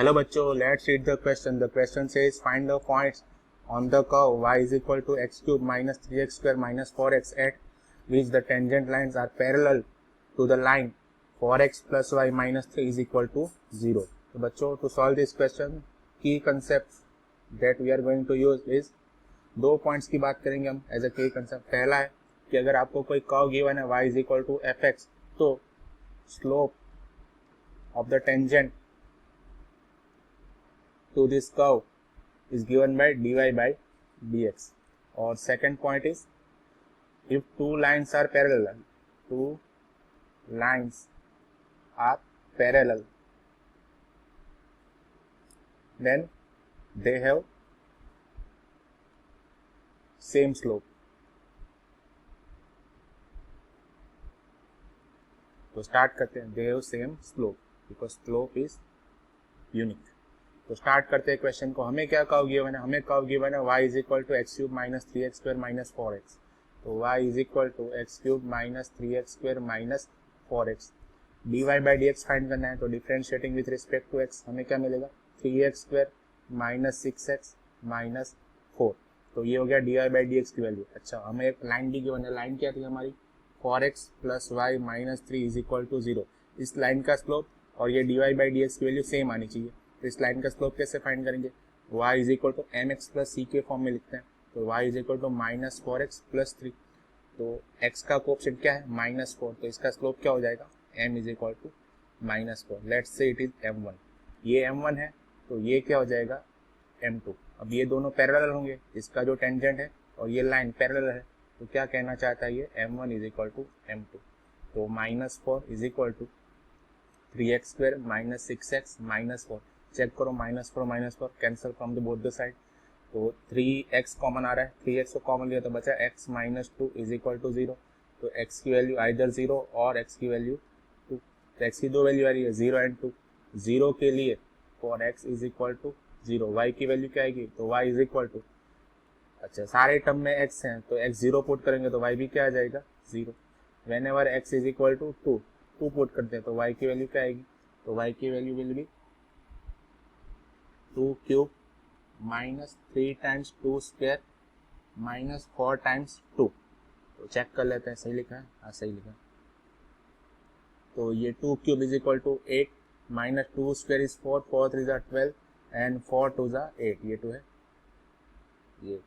Hello बच्चों, let's read the question. The question says find the points on the curve y is equal to x cube minus 3x square minus 4x at which the tangent lines are parallel to the line 4x plus y minus 3 is equal to 0. तो बच्चों, to solve this question, key concepts that we are going to use is दो points की बात करेंगे हम as a की concept. पहला है कि अगर आपको कोई कर्व गिवन है y is equal to fx, तो slope of the tangent to this curve is given by dy by dx. Or second point is if two lines are parallel, then they have same slope. तो start करते हैं. they have same slope because slope is unique. तो start करते हैं question को. हमें क्या curve given है? हमें कर्व गिवन है y is equal to x cube minus 3x square minus 4x. तो y is equal to x cube minus 3x square minus 4x. dy by d x find करना है. तो differentiating with respect to x हमें क्या मिलेगा? 3x square minus 6x minus 4. तो ये हो गया dy बाई डी एक्स की वैल्यू. अच्छा, हमें एक लाइन भी गिवन है. लाइन क्या थी हमारी? 4x plus y minus 3 is equal to 0. इस लाइन का स्लोप और ये dy बाई डी एक्स की वैल्यू सेम आनी चाहिए. तो इस लाइन का स्लोप कैसे फाइंड करेंगे? y is equal to M X plus C के फॉर्म में लिखते हैं. तो y is equal to minus 4x plus 3. तो x का कोएफिशिएंट क्या है? माइनस 4. तो इसका स्लोप क्या हो जाएगा? m is equal to minus 4. Let's say it is m1. ये m1 है तो ये क्या हो जाएगा? m2. अब ये दोनों पैरेलल होंगे. इसका जो टेंजेंट है और ये लाइन पैरेलल है, तो क्या कहना चाहता है ये? m1 is equal to m2. तो minus 4 is equal to 3x square minus 6x minus 4. Check करो, minus 4 cancel from the both the side. तो 3x कॉमन आ रहा है. 3x को कॉमन लिया तो बचा x माइनस 2 इज इक्वल टू 0. तो x की वैल्यू आइदर 0 और x की वैल्यू 2. तो x की दो वैल्यू आ रही है 0 एंड 2. 0 के लिए for x is equal to 0. y की वैल्यू क्या आएगी? तो y इज इक्वल टू, अच्छा सारे टर्म में x हैं तो x 0 पुट करेंगे तो y भी क्या आ जाएगा? 0. Whenever x is equal to 2 put करते हैं तो y की वैल्यू क्या आएगी? तो y की value will be 2 cube minus 3 times 2 square minus 4 times 2. तो चेक कर लेते हैं, सही लिखा है? हाँ सही लिखा है. तो ये 2 cube is equal to 8 minus 2 square is 4, 4 3 ज़ा 12 एंड 4 2 ज़ा 8. ये 2 है. ये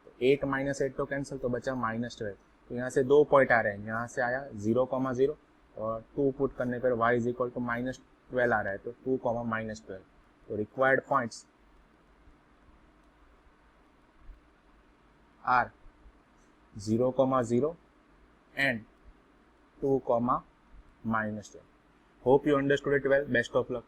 तो 8 माइनस 8 तो कैंसिल, तो बचा माइनस 12. तो यहाँ से दो पॉइंट आ रहे हैं. यहाँ से आया 0,0 और 2 पुट करने पर y is equal to minus 12 आ रहा है. तो 2, माइनस 12. तो required points are 0,0 and 2, minus 12. Hope you understood it well. Best of luck.